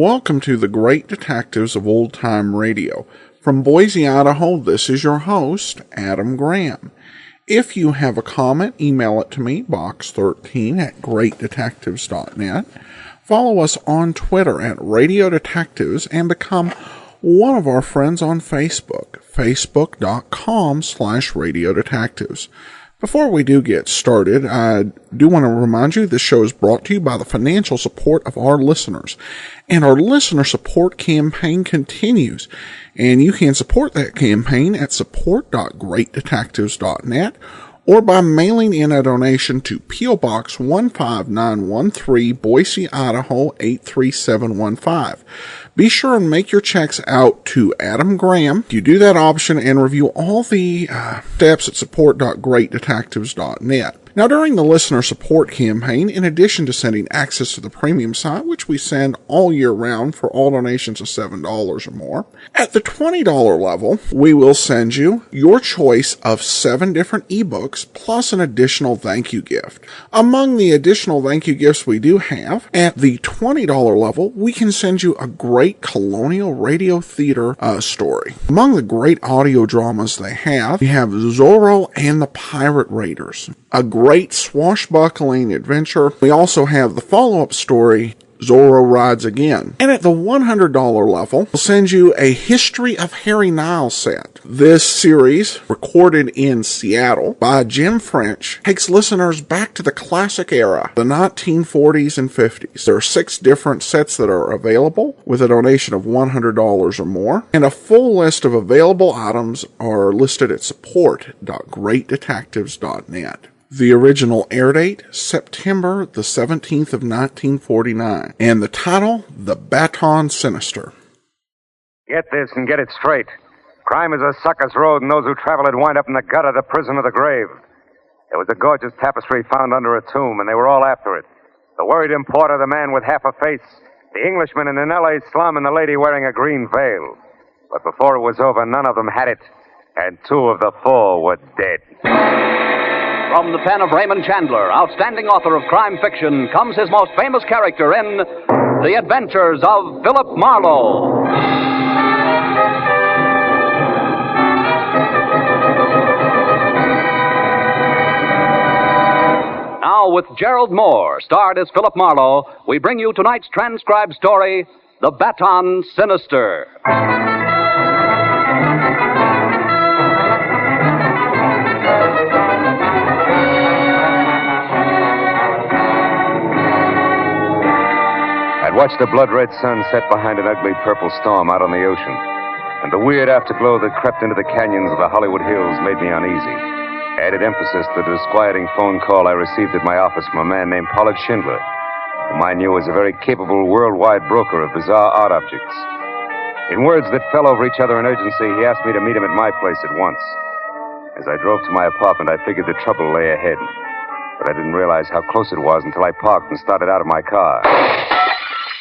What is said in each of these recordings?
Welcome to the Great Detectives of Old Time Radio. From Boise, Idaho, this is your host, Adam Graham. If you have a comment, email it to me, box13@greatdetectives.net. Follow us on Twitter at Radio Detectives and become one of our friends on Facebook, facebook.com/Radio Detectives. Before we do get started, I do want to remind you this show is brought to you by the financial support of our listeners. And our listener support campaign continues. And you can support that campaign at support.greatdetectives.net or by mailing in a donation to P.O. Box 15913, Boise, Idaho 83715. Be sure and make your checks out to Adam Graham. You do that option and review all the steps at support.greatdetectives.net. Now, during the listener support campaign, in addition to sending access to the premium site, which we send all year round for all donations of $7 or more, at the $20 level, we will send you your choice of 7 different ebooks plus an additional thank you gift. Among the additional thank you gifts we do have, at the $20 level, we can send you a great colonial radio theater story. Among the great audio dramas they have, we have Zorro and the Pirate Raiders, a great swashbuckling adventure. We also have the follow-up story, Zorro Rides Again. And at the $100 level, we'll send you a History of Harry Nile set. This series, recorded in Seattle by Jim French, takes listeners back to the classic era, the 1940s and 50s. There are 6 different sets that are available with a donation of $100 or more, and a full list of available items are listed at support.greatdetectives.net. The original air date, September the 17th of 1949. And the title, The Baton Sinister. Get this and get it straight. Crime is a sucker's road, and those who travel it wind up in the gutter, the prison, or the grave. There was a gorgeous tapestry found under a tomb, and they were all after it. The worried importer, the man with half a face, the Englishman in an L.A. slum, and the lady wearing a green veil. But before it was over, none of them had it, and 2 of the 4 were dead. From the pen of Raymond Chandler, outstanding author of crime fiction, comes his most famous character in The Adventures of Philip Marlowe. Now, with Gerald Moore, starred as Philip Marlowe, we bring you tonight's transcribed story, The Baton Sinister. I'd watched the blood-red sun set behind an ugly purple storm out on the ocean, and the weird afterglow that crept into the canyons of the Hollywood Hills made me uneasy. Added emphasis to the disquieting phone call I received at my office from a man named Pollard Schindler, whom I knew was a very capable worldwide broker of bizarre art objects. In words that fell over each other in urgency, he asked me to meet him at my place at once. As I drove to my apartment, I figured the trouble lay ahead, but I didn't realize how close it was until I parked and started out of my car.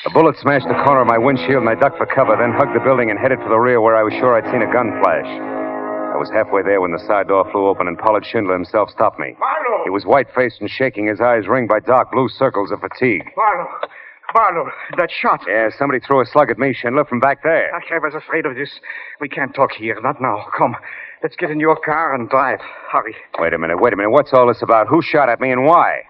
A bullet smashed the corner of my windshield, and I ducked for cover, then hugged the building and headed for the rear where I was sure I'd seen a gun flash. I was halfway there when the side door flew open and Pollard Schindler himself stopped me. Marlowe! He was white-faced and shaking, his eyes ringed by dark blue circles of fatigue. Marlowe, that shot. Yeah, somebody threw a slug at me, Schindler, from back there. I was afraid of this. We can't talk here, not now. Come, let's get in your car and drive. Hurry. Wait a minute. What's all this about? Who shot at me and why?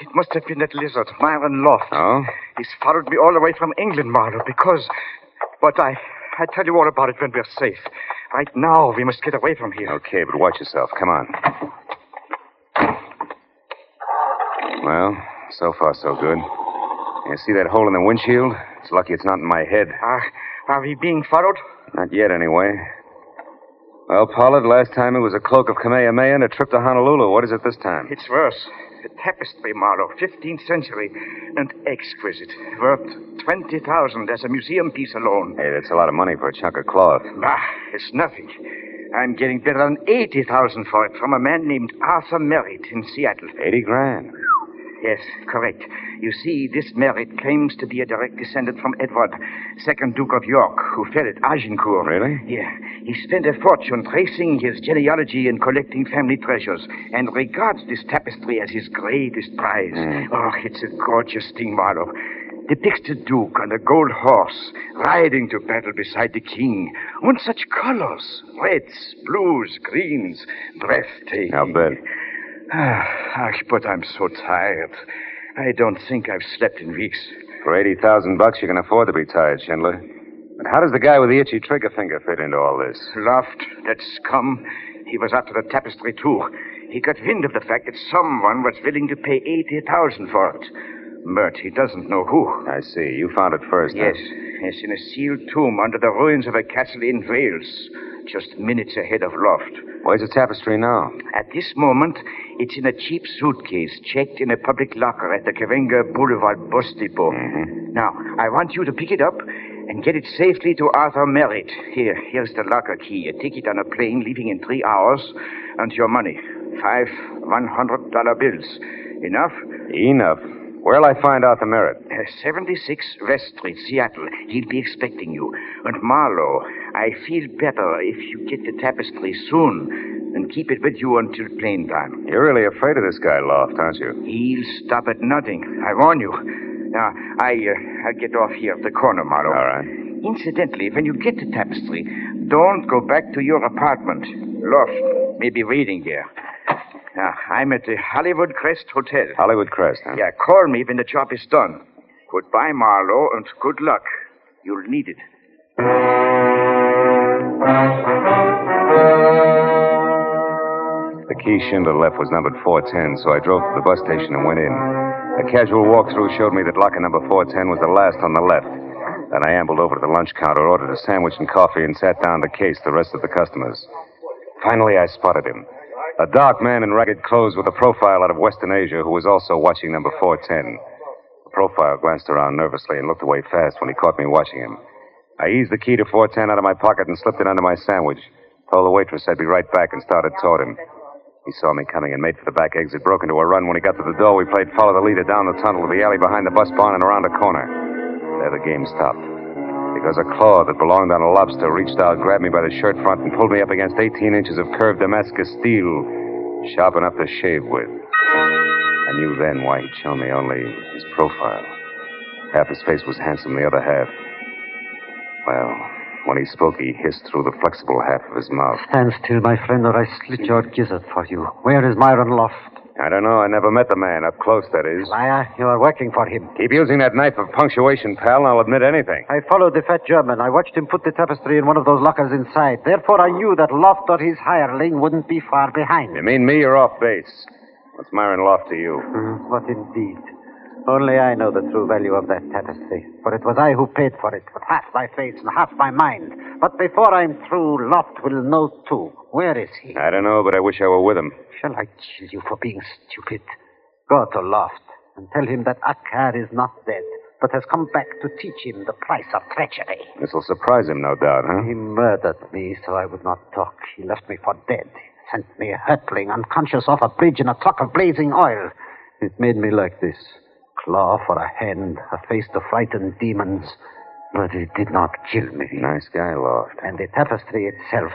It must have been that lizard, Myron Loft. Oh? He's followed me all the way from England, Marlowe, because... But I'll tell you all about it when we're safe. Right now, we must get away from here. Okay, but watch yourself. Come on. Well, so far so good. You see that hole in the windshield? It's lucky it's not in my head. Are we being followed? Not yet, anyway. Well, Pollard, last time it was a cloak of Kamehameha and a trip to Honolulu. What is it this time? It's worse. A tapestry, Marlowe, 15th century, and exquisite. Worth $20,000 as a museum piece alone. Hey, that's a lot of money for a chunk of cloth. It's nothing. I'm getting better than $80,000 for it from a man named Arthur Merritt in Seattle. $80,000. Yes, correct. You see, this Merritt claims to be a direct descendant from Edward, 2nd Duke of York, who fell at Agincourt. Really? Yeah. He spent a fortune tracing his genealogy and collecting family treasures, and regards this tapestry as his greatest prize. Oh, it's a gorgeous thing, Marlowe. The pictured Duke on a gold horse, riding to battle beside the king. And such colors. Reds, blues, greens. Breathtaking. I'll bet. But I'm so tired. I don't think I've slept in weeks. For $80,000, you can afford to be tired, Schindler. But how does the guy with the itchy trigger finger fit into all this? Loft, that scum. He was after the tapestry, too. He got wind of the fact that someone was willing to pay $80,000 for it. But he doesn't know who. I see. You found it first, Yes. Huh? Yes, in a sealed tomb under the ruins of a castle in Wales. Just minutes ahead of Loft. Where's the tapestry now? At this moment, it's in a cheap suitcase checked in a public locker at the Cavenga Boulevard bus depot. Mm-hmm. Now, I want you to pick it up and get it safely to Arthur Merritt. Here's the locker key. A ticket on a plane leaving in 3 hours. And your money. 5 $100 bills. Enough? Enough. Where'll I find Arthur Merritt? 76 West Street, Seattle. He'll be expecting you. And Marlowe, I feel better if you get the tapestry soon and keep it with you until plane time. You're really afraid of this guy, Loft, aren't you? He'll stop at nothing. I warn you. Now, I'll get off here at the corner, Marlowe. All right. Incidentally, when you get the tapestry, don't go back to your apartment. Loft may be waiting there. Now, I'm at the Hollywood Crest Hotel. Hollywood Crest, huh? Yeah, call me when the job is done. Goodbye, Marlowe, and good luck. You'll need it. The key Schindler left was numbered 410, so I drove to the bus station and went in. A casual walkthrough showed me that locker number 410 was the last on the left. Then I ambled over to the lunch counter, ordered a sandwich and coffee, and sat down to case the rest of the customers. Finally, I spotted him. A dark man in ragged clothes with a profile out of Western Asia who was also watching number 410. The profile glanced around nervously and looked away fast when he caught me watching him. I eased the key to 410 out of my pocket and slipped it under my sandwich. Told the waitress I'd be right back and started toward him. He saw me coming and made for the back exit, broke into a run. When he got to the door, we played follow the leader down the tunnel to the alley behind the bus barn and around a corner. There the game stopped. Because a claw that belonged on a lobster reached out, grabbed me by the shirt front, and pulled me up against 18 inches of curved Damascus steel, sharp enough to shave with. I knew then why he'd shown me only his profile. Half his face was handsome, the other half. Well, when he spoke, he hissed through the flexible half of his mouth. Stand still, my friend, or I slit your gizzard for you. Where is Myron Loft? I don't know. I never met the man. Up close, that is. Liar, you are working for him. Keep using that knife of punctuation, pal, and I'll admit anything. I followed the fat German. I watched him put the tapestry in one of those lockers inside. Therefore, I knew that Loft or his hireling wouldn't be far behind. You mean me? You're off base. What's Myron Loft to you? What indeed? Only I know the true value of that tapestry. For it was I who paid for it, with half my face and half my mind. But before I'm through, Loft will know too. Where is he? I don't know, but I wish I were with him. Shall I kill you for being stupid? Go to Loft and tell him that Akkar is not dead, but has come back to teach him the price of treachery. This'll surprise him, no doubt, huh? He murdered me so I would not talk. He left me for dead. Sent me hurtling, unconscious off a bridge in a truck of blazing oil. It made me like this. Claw for a hand, a face to frighten demons. But it did not kill me. Nice guy, Loft. And the tapestry itself.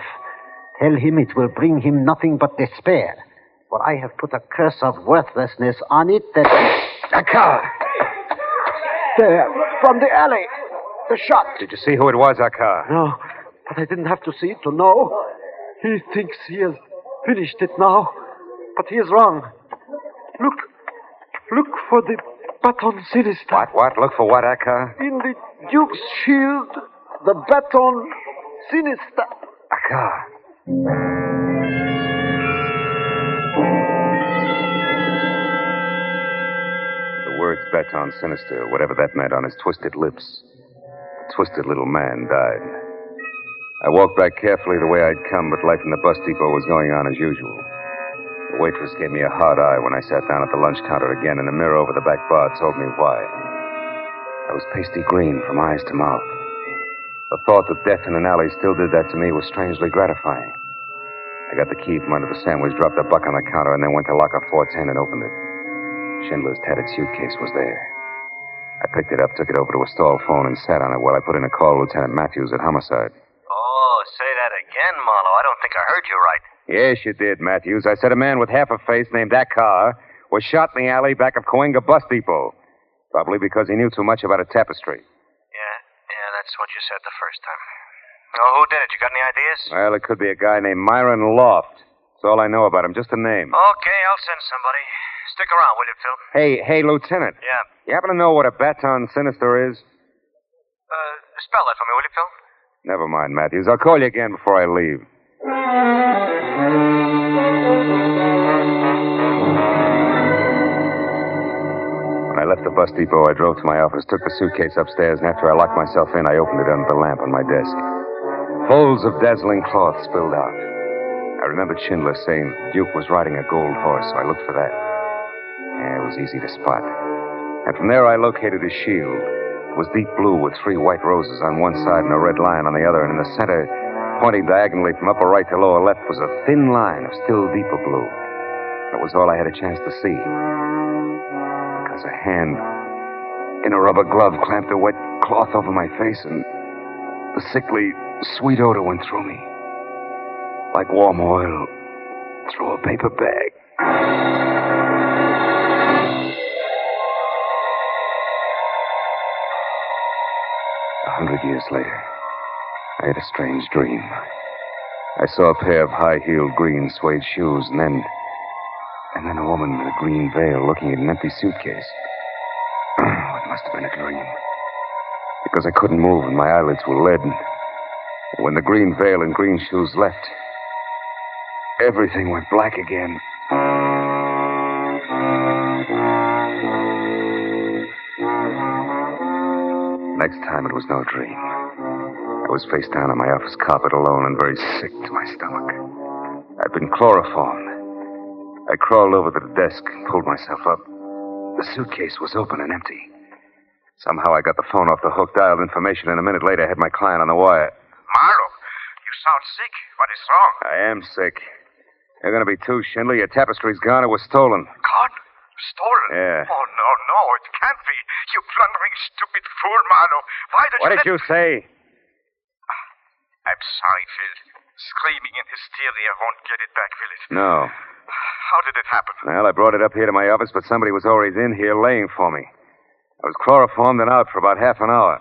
Tell him it will bring him nothing but despair. For I have put a curse of worthlessness on it that... A car! There, from the alley. The shot. Did you see who it was, Akkar? No, but I didn't have to see it to know. He thinks he has finished it now. But he is wrong. Look for the Baton Sinister. What? Look for what, Akkar? In the Duke's shield, the Baton Sinister. Akkar. The words Baton Sinister, whatever that meant, on his twisted lips. The twisted little man died. I walked back carefully the way I'd come, but life in the bus depot was going on as usual. The waitress gave me a hard eye when I sat down at the lunch counter again, and a mirror over the back bar told me why. I was pasty green from eyes to mouth. The thought that death in an alley still did that to me was strangely gratifying. I got the key from under the sandwich, dropped a buck on the counter, and then went to locker 410 and opened it. Schindler's tattered suitcase was there. I picked it up, took it over to a stall phone, and sat on it while I put in a call to Lieutenant Matthews at Homicide. Oh, say that again, Marlowe. I don't think I heard you right. Yes, you did, Matthews. I said a man with half a face named Akkar was shot in the alley back of Cavenga Bus Depot. Probably because he knew too much about a tapestry. Yeah, that's what you said the first time. Oh, who did it? You got any ideas? Well, it could be a guy named Myron Loft. That's all I know about him, just a name. Okay, I'll send somebody. Stick around, will you, Phil? Hey, Lieutenant. Yeah. You happen to know what a Baton Sinister is? Spell that for me, will you, Phil? Never mind, Matthews. I'll call you again before I leave. When I left the bus depot, I drove to my office, took the suitcase upstairs, and after I locked myself in, I opened it under the lamp on my desk. Folds of dazzling cloth spilled out. I remembered Schindler saying Duke was riding a gold horse, so I looked for that. Yeah, it was easy to spot. And from there, I located his shield. It was deep blue with 3 white roses on one side and a red lion on the other, and in the center, pointing diagonally from upper right to lower left, was a thin line of still deeper blue. That was all I had a chance to see. Because a hand in a rubber glove clamped a wet cloth over my face, and the sickly, sweet odor went through me. Like warm oil through a paper bag. 100 years later, I had a strange dream. I saw a pair of high-heeled green suede shoes, and then a woman in a green veil looking at an empty suitcase. It must have been a dream. Because I couldn't move and my eyelids were lead. And when the green veil and green shoes left, everything went black again. Next time it was no dream. I was face down on my office carpet alone and very sick to my stomach. I'd been chloroformed. I crawled over to the desk and pulled myself up. The suitcase was open and empty. Somehow I got the phone off the hook, dialed information, and a minute later I had my client on the wire. Marlowe, you sound sick. What is wrong? I am sick. You're going to be too, Schindler. Your tapestry's gone. It was stolen. Gone? Stolen? Yeah. Oh, no, it can't be. You blundering, stupid fool, Marlowe. Why did What did you say? I'm sorry, Phil. Screaming in hysteria won't get it back, will it? No. How did it happen? Well, I brought it up here to my office, but somebody was always in here laying for me. I was chloroformed and out for about half an hour.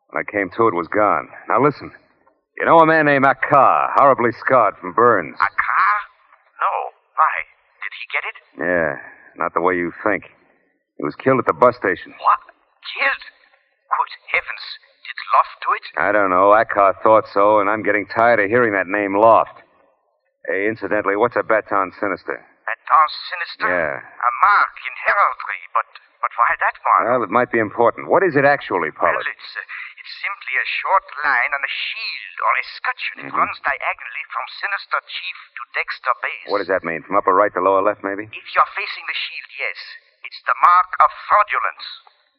When I came to, it was gone. Now, listen. You know a man named Akar, horribly scarred from burns? Akar? No. Why? Did he get it? Yeah, not the way you think. He was killed at the bus station. What? Killed? Good heavens. Did Loft do it? I don't know. Akar thought so, and I'm getting tired of hearing that name Loft. Hey, incidentally, what's a Baton Sinister? Baton Sinister? Yeah. A mark in heraldry, but why that mark? Well, it might be important. What is it actually, Pollard? Well, it's simply a short line on a shield or escutcheon. It runs diagonally from Sinister Chief to Dexter Base. What does that mean? From upper right to lower left, maybe? If you're facing the shield, yes. It's the mark of fraudulence.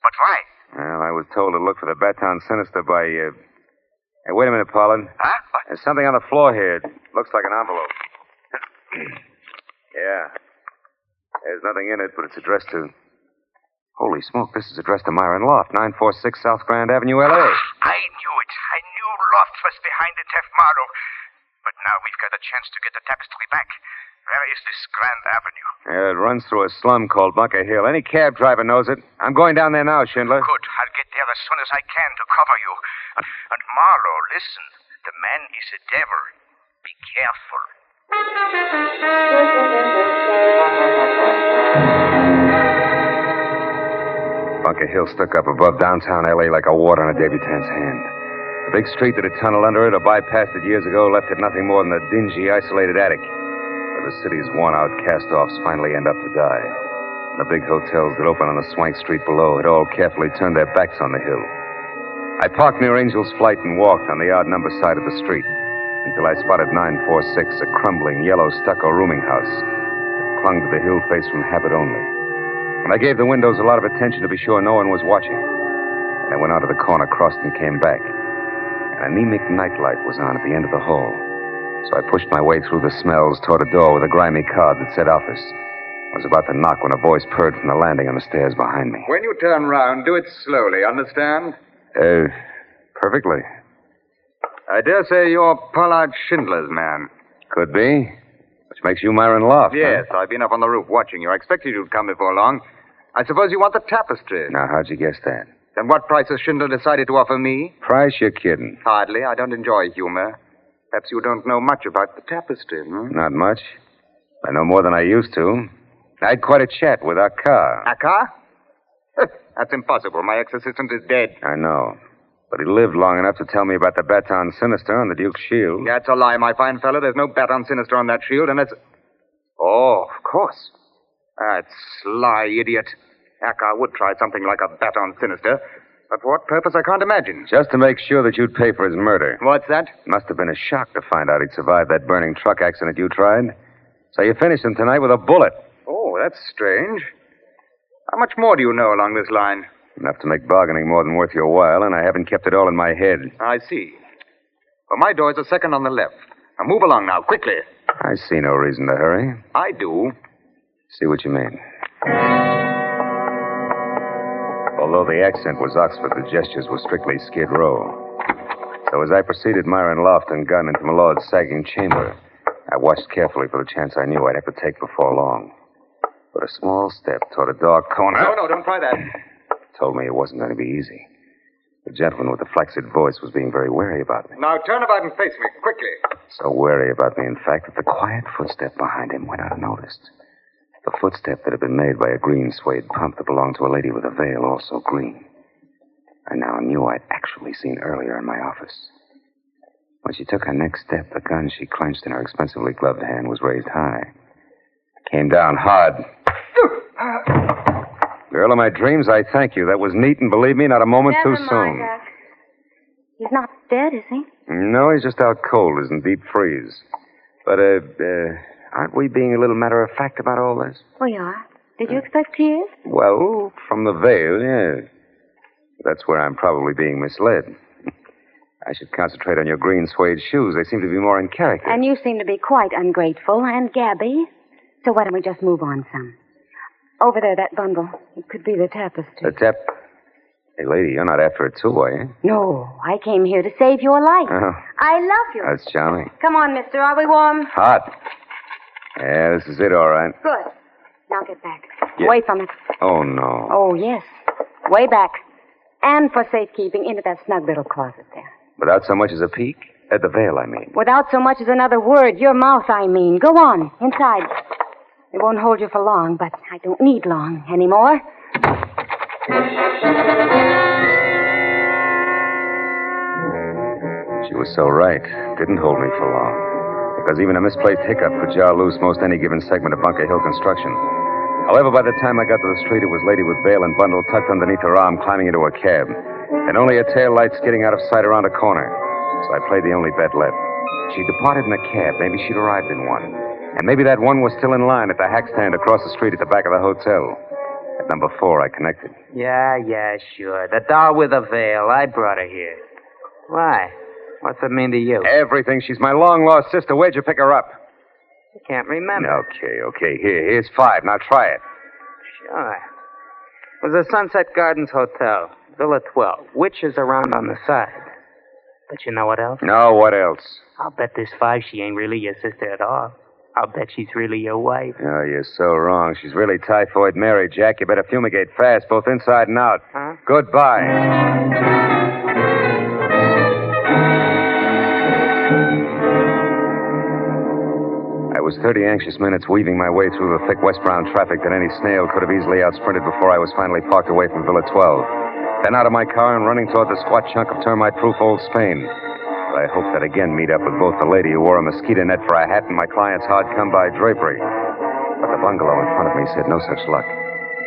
But why? Well, I was told to look for the Baton Sinister by, Hey, wait a minute, Pollard. Huh? What? There's something on the floor here. It looks like an envelope. Yeah. There's nothing in it, but it's addressed to... Holy smoke, this is addressed to Myron Loft, 946 South Grand Avenue, L.A. I knew it. I knew Loft was behind the theft, Marlowe. But now we've got a chance to get the tapestry back. Where is this Grand Avenue? Yeah, it runs through a slum called Bunker Hill. Any cab driver knows it. I'm going down there now, Schindler. Good. I'll get there as soon as I can to cover you. And Marlowe, listen. The man is a devil. Be careful. Bunker Hill stuck up above downtown L.A. like a wart on a debutante's hand. The big street that had tunneled under it or bypassed it years ago left it nothing more than a dingy, isolated attic where the city's worn-out cast-offs finally end up to die. And the big hotels that open on the swank street below had all carefully turned their backs on the hill. I parked near Angel's Flight and walked on the odd-number side of the street until I spotted 946, a crumbling, yellow stucco rooming house that clung to the hill face from habit only. And I gave the windows a lot of attention to be sure no one was watching. And I went out to the corner, crossed, and came back. An anemic nightlight was on at the end of the hall. So I pushed my way through the smells toward a door with a grimy card that said office. I was about to knock when a voice purred from the landing on the stairs behind me. When you turn round, do it slowly, understand? Perfectly. I dare say you're Pollard Schindler's man. Could be. Which makes you Myron Loft. Yes, huh? I've been up on the roof watching you. I expected you'd come before long. I suppose you want the tapestry. Now, how'd you guess that? Then what price has Schindler decided to offer me? Price, you're kidding. Hardly. I don't enjoy humor. Perhaps you don't know much about the tapestry, hmm? Not much. I know more than I used to. I had quite a chat with our car. A car? That's impossible. My ex-assistant is dead. I know. But he lived long enough to tell me about the Baton Sinister on the Duke's shield. That's a lie, my fine fellow. There's no Baton Sinister on that shield, and it's... Oh, of course. That sly idiot. Akar would try something like a Baton Sinister. But for what purpose, I can't imagine. Just to make sure that you'd pay for his murder. What's that? Must have been a shock to find out he'd survived that burning truck accident you tried. So you finished him tonight with a bullet. Oh, that's strange. How much more do you know along this line? Enough to make bargaining more than worth your while, and I haven't kept it all in my head. I see. Well, my door's a second on the left. Now move along now, quickly. I see no reason to hurry. I do. See what you mean. Although the accent was Oxford, the gestures were strictly Skid Row. So as I proceeded Myron loft and gun into my lord's sagging chamber, I watched carefully for the chance I knew I'd have to take before long. But a small step toward a dark corner... No, don't try that. ...told me it wasn't going to be easy. The gentleman with the flaccid voice was being very wary about me. Now turn about and face me, quickly. So wary about me, in fact, that the quiet footstep behind him went unnoticed. The footstep that had been made by a green suede pump that belonged to a lady with a veil, also green. I now knew I'd actually seen earlier in my office. When she took her next step, the gun she clenched in her expensively gloved hand was raised high. It came down hard. Girl of my dreams, I thank you. That was neat, and believe me, not a moment too soon. That. He's not dead, is he? No, he's just out cold, is in deep freeze. But, aren't we being a little matter-of-fact about all this? We are. Did you expect tears? Well, from the veil, yeah. That's where I'm probably being misled. I should concentrate on your green suede shoes. They seem to be more in character. And you seem to be quite ungrateful and gabby. So why don't we just move on some? Over there, that bundle. It could be the tapestry. The Hey, lady, you're not after it too, are you? No, I came here to save your life. Oh. I love you. That's charming. Come on, mister. Are we warm? Hot. Yeah, this is it, all right. Good. Now get back. Yeah. Away from it. Oh, no. Oh, yes. Way back. And for safekeeping, into that snug little closet there. Without so much as a peek? At the veil, I mean. Without so much as another word. Your mouth, I mean. Go on. Inside. It won't hold you for long, but I don't need long anymore. She was so right. Didn't hold me for long. Because even a misplaced hiccup could jar loose most any given segment of Bunker Hill construction. However, by the time I got to the street, it was lady with veil and bundle tucked underneath her arm climbing into a cab. And only a tail light skidding out of sight around a corner. So I played the only bet left. She departed in a cab. Maybe she'd arrived in one. And maybe that one was still in line at the hack stand across the street at the back of the hotel. At number 4, I connected. Yeah, sure. The doll with the veil. I brought her here. Why? What's it mean to you? Everything. She's my long-lost sister. Where'd you pick her up? I can't remember. Okay. Here's 5. Now try it. Sure. It was the Sunset Gardens Hotel, Villa 12, which is around on the side. But you know what else? No, what else? I'll bet this 5 she ain't really your sister at all. I'll bet she's really your wife. Oh, you're so wrong. She's really Typhoid Mary, Jack. You better fumigate fast, both inside and out. Huh? Goodbye. I was 30 anxious minutes weaving my way through the thick westbound traffic that any snail could have easily outsprinted before I was finally parked away from Villa 12. Then out of my car and running toward the squat chunk of termite-proof Old Spain. I hoped I'd again meet up with both the lady who wore a mosquito net for a hat and my client's hard-come-by drapery. But the bungalow in front of me said no such luck,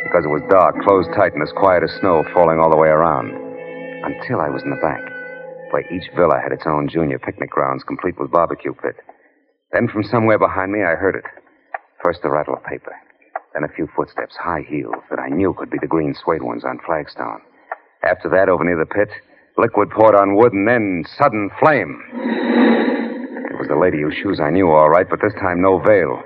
because it was dark, closed tight, and as quiet as snow falling all the way around. Until I was in the back, where each villa had its own junior picnic grounds, complete with barbecue pit. Then from somewhere behind me, I heard it. First the rattle of paper, then a few footsteps, high heels, that I knew could be the green suede ones on flagstone. After that, over near the pit, liquid poured on wood, and then sudden flame. It was the lady whose shoes I knew all right, but this time no veil.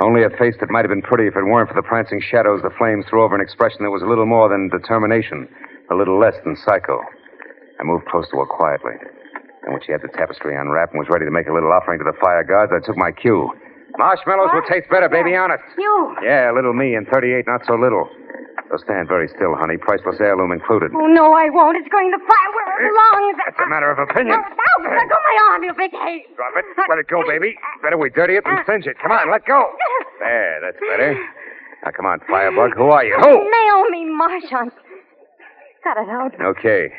Only a face that might have been pretty if it weren't for the prancing shadows the flames threw over an expression that was a little more than determination, a little less than psycho. I moved close to her quietly. And when she had the tapestry unwrapped and was ready to make a little offering to the fire gods, I took my cue. Marshmallows will taste better, baby, honest. You? Yeah, little me, and 38 not so little. So stand very still, honey. Priceless heirloom included. Oh, no, I won't. It's going to fire where it belongs. That's a matter of opinion. No, let go my arm, you big hate. Drop it. Let it go, baby. Better we dirty it than singe it. Come on, let go. There, that's better. Now, come on, Firebug. Who are you? Who? Naomi Marchant. Cut it out. Okay.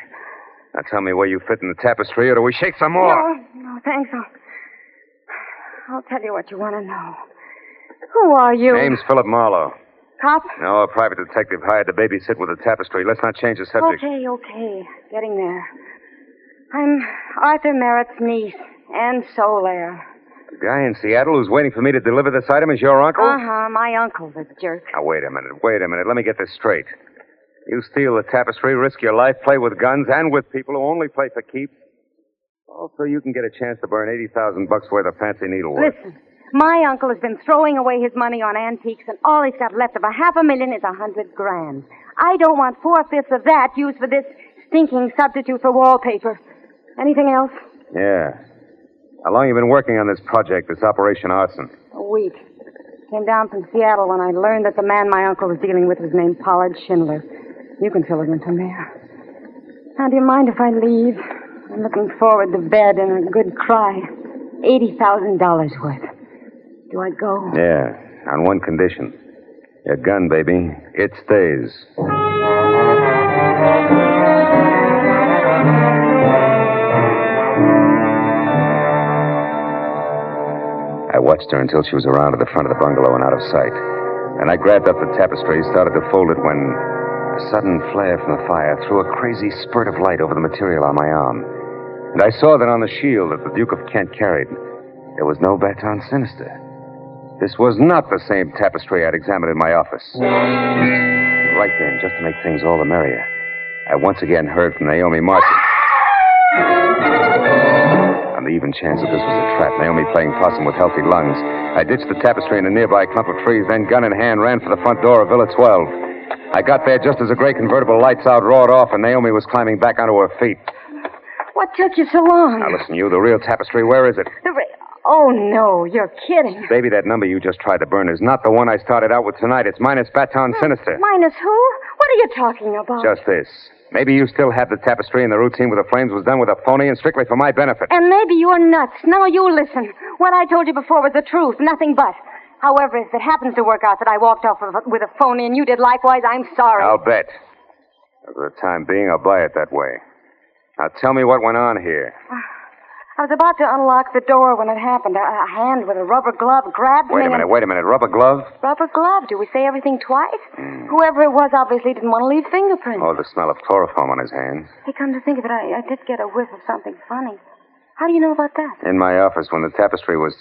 Now tell me where you fit in the tapestry, or do we shake some more? No, thanks. I'll tell you what you want to know. Who are you? Name's Philip Marlowe. Cop? No, a private detective hired to babysit with the tapestry. Let's not change the subject. Okay. Getting there. I'm Arthur Merritt's niece, Anne Solaire. The guy in Seattle who's waiting for me to deliver this item is your uncle? Uh-huh, my uncle, the jerk. Now, wait a minute. Let me get this straight. You steal the tapestry, risk your life, play with guns, and with people who only play for keeps. Also, you can get a chance to burn $80,000 worth of fancy needlework. Listen, my uncle has been throwing away his money on antiques, and all he's got left of $500,000 is $100,000. I don't want 4/5 of that used for this stinking substitute for wallpaper. Anything else? Yeah. How long you been working on this project, this Operation Arson? A week. Came down from Seattle when I learned that the man my uncle was dealing with was named Pollard Schindler. You can fill it in from there. Now, do you mind if I leave? I'm looking forward to bed and a good cry. $80,000 worth. Do I go? Yeah, on one condition. Your gun, baby. It stays. I watched her until she was around to the front of the bungalow and out of sight. And I grabbed up the tapestry, started to fold it when a sudden flare from the fire threw a crazy spurt of light over the material on my arm. And I saw that on the shield that the Duke of Kent carried, there was no Baton Sinister. This was not the same tapestry I'd examined in my office. Right then, just to make things all the merrier, I once again heard from Naomi Marchant. On the even chance that this was a trap, Naomi playing possum with healthy lungs, I ditched the tapestry in a nearby clump of trees, then gun in hand ran for the front door of Villa 12. I got there just as a gray convertible lights out roared off and Naomi was climbing back onto her feet. What took you so long? Now listen, you, the real tapestry, where is it? Oh, no, you're kidding. Baby, that number you just tried to burn is not the one I started out with tonight. It's minus Baton Sinister. Minus who? What are you talking about? Just this. Maybe you still have the tapestry and the routine with the flames was done with a phony and strictly for my benefit. And maybe you're nuts. Now you listen. What I told you before was the truth, nothing but. However, if it happens to work out that I walked off with a phony and you did likewise, I'm sorry. I'll bet. For the time being, I'll buy it that way. Now tell me what went on here. I was about to unlock the door when it happened. A hand with a rubber glove grabbed me. Wait a minute. Rubber glove? Rubber glove? Do we say everything twice? Whoever it was obviously didn't want to leave fingerprints. Oh, the smell of chloroform on his hands. Hey, come to think of it, I did get a whiff of something funny. How do you know about that? In my office when the tapestry was...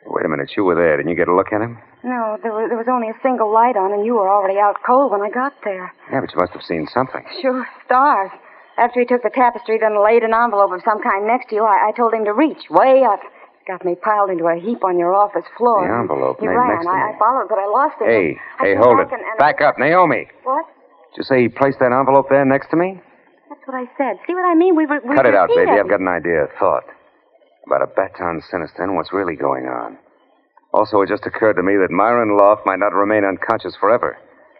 Wait a minute, you were there. Didn't you get a look at him? No, there was only a single light on, and you were already out cold when I got there. Yeah, but you must have seen something. Sure, stars. After he took the tapestry, then laid an envelope of some kind next to you, I told him to reach way up. Got me piled into a heap on your office floor. The envelope he made ran. I followed, but I lost it. Hey, hold it. Back up, Naomi. What? Did you say he placed that envelope there next to me? That's what I said. See what I mean? We Cut it out, baby. I've got an idea, a thought. About a Baton Sinister and what's really going on. Also, it just occurred to me that Myron Loft might not remain unconscious forever.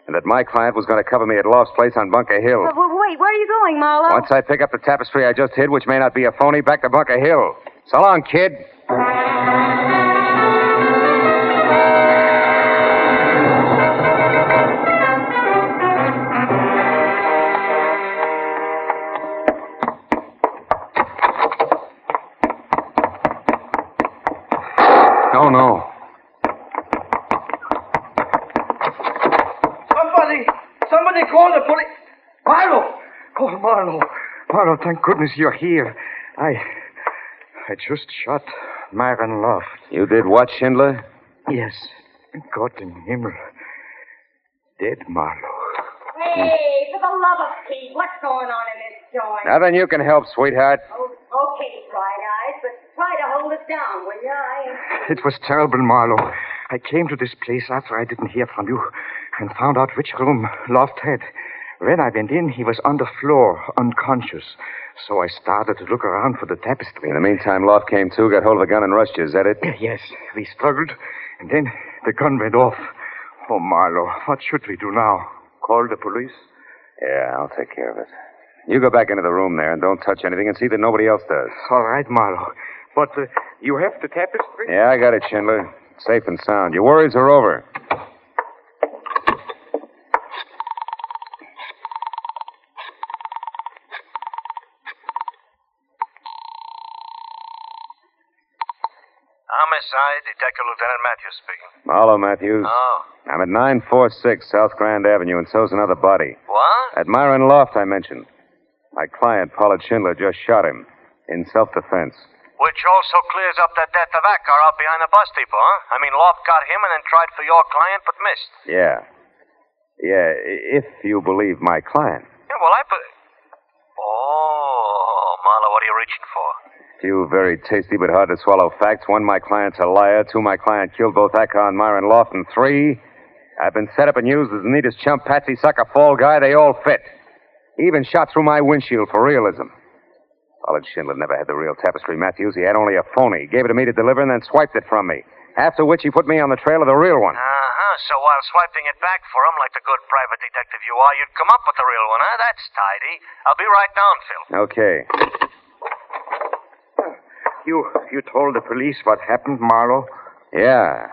And that my client was going to cover me at Loft's place on Bunker Hill. Wait, where are you going, Marlowe? Once I pick up the tapestry I just hid, which may not be a phony, back to Bunker Hill. So long, kid. Oh, no. Somebody call the police. Marlowe! Oh, Marlowe, thank goodness you're here. I just shot Myron Loft. You did what, Schindler? Yes. Gott im Himmel. Dead Marlowe. Hey, for the love of Pete, what's going on in this joint? Nothing you can help, sweetheart. Oh, okay, Bright Eyes, but try to hold it down, will you? It was terrible, Marlowe. I came to this place after I didn't hear from you and found out which room Loft had. When I went in, he was on the floor, unconscious. So I started to look around for the tapestry. In the meantime, Loft came to, got hold of a gun and rushed you. Is that it? Yes. We struggled, and then the gun went off. Oh, Marlowe, what should we do now? Call the police? Yeah, I'll take care of it. You go back into the room there and don't touch anything and see that nobody else does. All right, Marlowe. But you have the tapestry? Yeah, I got it, Schindler. Safe and sound. Your worries are over. Homicide, Detective Lieutenant Matthews speaking. Marlowe, Matthews. Oh. I'm at 946 South Grand Avenue, and so's another body. What? At Myron Loft, I mentioned. My client, Pollard Schindler, just shot him in self-defense. Which also clears up that death of that car out behind the bus depot, huh? I mean, Loft got him and then tried for your client, but missed. Yeah. Yeah, if you believe my client. Yeah, well, Oh, Marlowe, what are you reaching for? Few very tasty but hard to swallow facts. One, my client's a liar. Two, my client killed both Acker and Myron Loft. And three, I've been set up and used as the neatest chump, patsy, sucker, fall guy. They all fit. He even shot through my windshield for realism. Pollard Schindler never had the real tapestry, Matthews. He had only a phony. He gave it to me to deliver and then swiped it from me. After which he put me on the trail of the real one. Uh-huh. So while swiping it back for him like the good private detective you are, you'd come up with the real one, huh? That's tidy. I'll be right down, Phil. Okay. You told the police what happened, Marlowe? Yeah.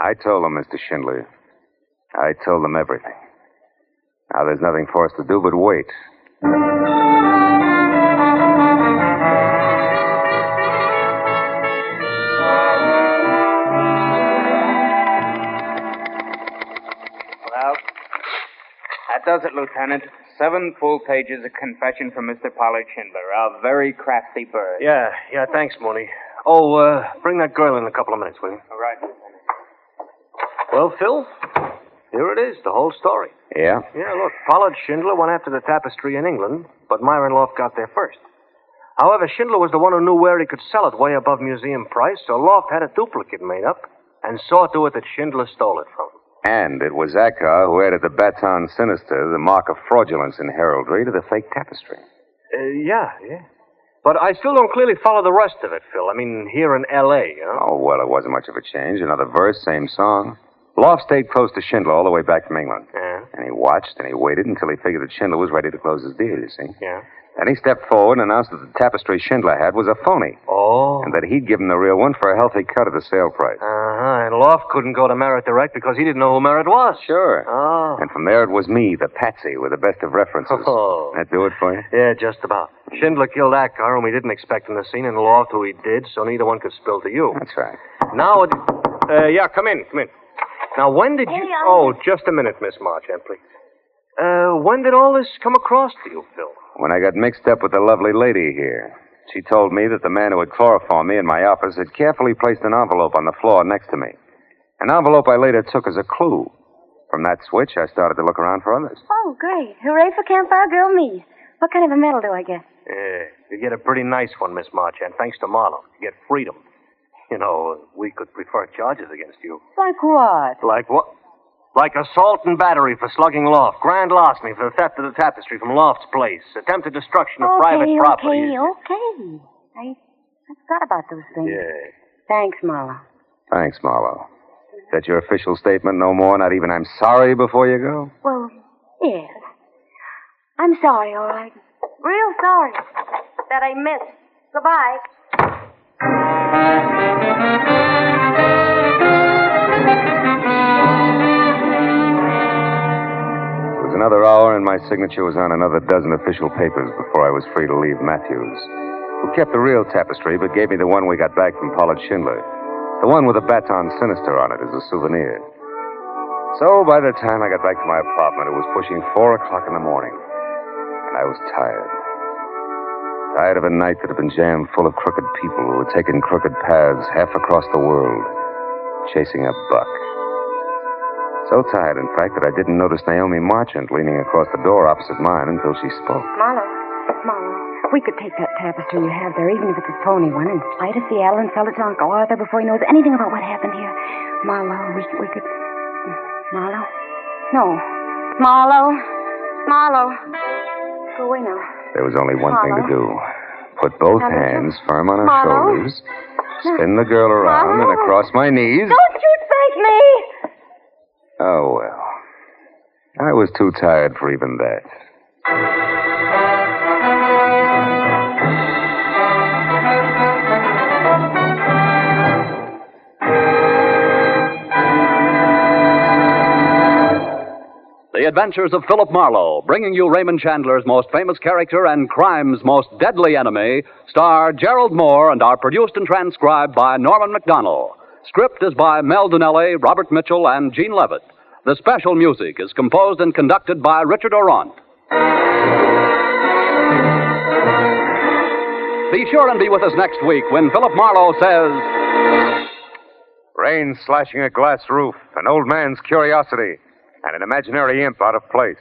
I told them, Mr. Schindler. I told them everything. Now there's nothing for us to do but wait. Well, that does it, Lieutenant. 7 full pages of confession from Mr. Pollard Schindler, a very crafty bird. Yeah, thanks, Mooney. Oh, bring that girl in a couple of minutes, will you? All right, Lieutenant. Well, Phil, here it is, the whole story. Yeah? Yeah, look, Pollard Schindler went after the tapestry in England, but Myron Loft got there first. However, Schindler was the one who knew where he could sell it way above museum price, so Loft had a duplicate made up and saw to it that Schindler stole it from him. And it was Acker who added the Baton Sinister, the mark of fraudulence in heraldry, to the fake tapestry. Yeah. But I still don't clearly follow the rest of it, Phil. I mean, here in L.A., you know? Oh, well, it wasn't much of a change. Another verse, same song. Loft stayed close to Schindler all the way back from England. Yeah. And he watched and he waited until he figured that Schindler was ready to close his deal, you see. Yeah. Then he stepped forward and announced that the tapestry Schindler had was a phony. Oh. And that he'd given the real one for a healthy cut of the sale price. Uh-huh. And Loft couldn't go to Merritt direct because he didn't know who Merritt was. Sure. Oh. And from there it was me, the patsy, with the best of references. Oh. That do it for you? Yeah, just about. Schindler killed Acker, and we didn't expect him to see, and Loft who he did, so neither one could spill to you. That's right. Now, yeah, come in. Now, when did you... Oh, just a minute, Miss Marchand, please. When did all this come across to you, Phil? When I got mixed up with the lovely lady here. She told me that the man who had chloroformed me in my office had carefully placed an envelope on the floor next to me. An envelope I later took as a clue. From that switch, I started to look around for others. Oh, great. Hooray for Campfire Girl me. What kind of a medal do I get? Yeah, you get a pretty nice one, Miss Marchand, thanks to Marlowe. You get freedom. You know, we could prefer charges against you. Like what? Like what? Like assault and battery for slugging Loft, grand larceny for the theft of the tapestry from Loft's place, attempted destruction of private property. Okay. I forgot about those things. Yeah. Thanks, Marlowe. Thanks, Marlowe. Is that your official statement? No more? Not even I'm sorry before you go? Well, yes. I'm sorry, all right. Real sorry that I missed. Goodbye. Another hour, and my signature was on another dozen official papers before I was free to leave Matthews, who kept the real tapestry but gave me the one we got back from Pollard Schindler, the one with the Baton Sinister on it as a souvenir. So by the time I got back to my apartment, it was pushing 4 o'clock in the morning, and I was tired. Tired of a night that had been jammed full of crooked people who had taken crooked paths half across the world, chasing a buck. So tired, in fact, that I didn't notice Naomi Marchand leaning across the door opposite mine until she spoke. Marlowe, we could take that tapestry you have there, even if it's a phony one, and fly to Seattle and sell it to Uncle Arthur before he knows anything about what happened here. Marlowe, we could... Marlowe? No. Marlowe. Go away now. There was only one thing to do. Put both hands firm on her shoulders, spin the girl around and across my knees. Don't you thank me! Oh, well. I was too tired for even that. The Adventures of Philip Marlowe, bringing you Raymond Chandler's most famous character and crime's most deadly enemy, star Gerald Moore and are produced and transcribed by Norman MacDonald. Script is by Mel Donnelly, Robert Mitchell, and Gene Levitt. The special music is composed and conducted by Richard Orant. Be sure and be with us next week when Philip Marlowe says... Rain slashing a glass roof, an old man's curiosity, and an imaginary imp out of place.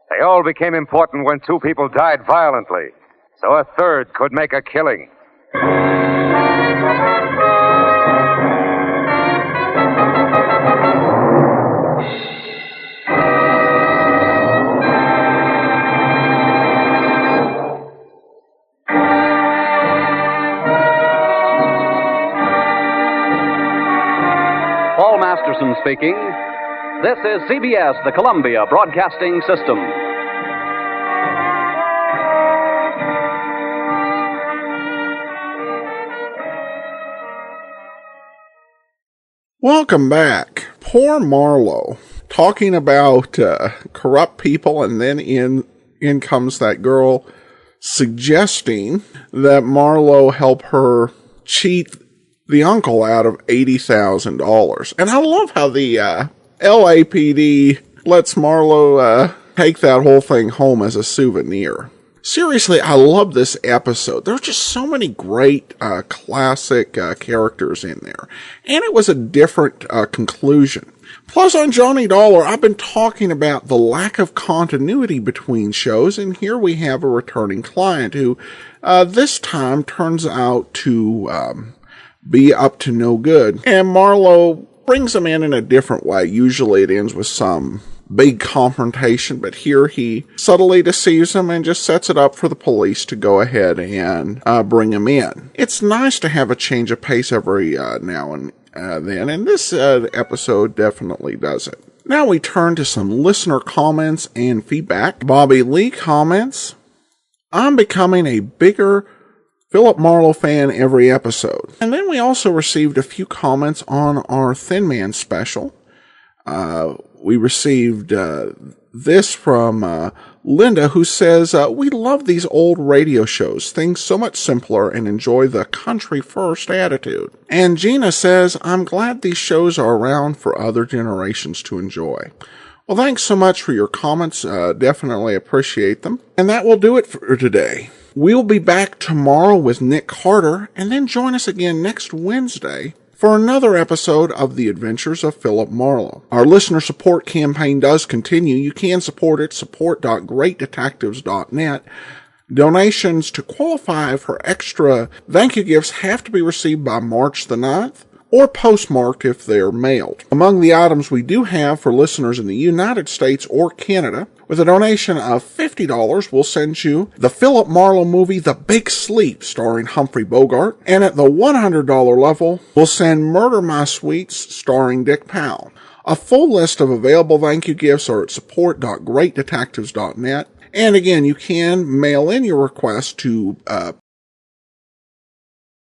They all became important when two people died violently, so a third could make a killing. Paul Masterson speaking. This is CBS, the Columbia Broadcasting System. Welcome back. Poor Marlowe, talking about corrupt people, and then in comes that girl suggesting that Marlowe help her cheat the uncle out of $80,000. And I love how the LAPD lets Marlowe take that whole thing home as a souvenir. Seriously, I love this episode. There's just so many great classic characters in there. And it was a different conclusion. Plus, on Johnny Dollar, I've been talking about the lack of continuity between shows, and here we have a returning client who this time turns out to be up to no good. And Marlowe brings him in a different way. Usually it ends with some big confrontation, but here he subtly deceives him and just sets it up for the police to go ahead and bring him in. It's nice to have a change of pace every now and then, and this episode definitely does it. Now we turn to some listener comments and feedback. Bobby Lee comments, I'm becoming a bigger Philip Marlowe fan every episode. And then we also received a few comments on our Thin Man special. We received this from Linda, who says, we love these old radio shows, things so much simpler, and enjoy the country first attitude. And Gina says, I'm glad these shows are around for other generations to enjoy. Well, thanks so much for your comments. Definitely appreciate them. And that will do it for today. We'll be back tomorrow with Nick Carter, and then join us again next Wednesday for another episode of The Adventures of Philip Marlowe. Our listener support campaign does continue. You can support it, support.greatdetectives.net. Donations to qualify for extra thank you gifts have to be received by March the 9th. Or postmarked if they're mailed. Among the items we do have for listeners in the United States or Canada, with a donation of $50, we'll send you the Philip Marlowe movie The Big Sleep, starring Humphrey Bogart, and at the $100 level, we'll send Murder My Sweets, starring Dick Powell. A full list of available thank you gifts are at support.greatdetectives.net. And again, you can mail in your request to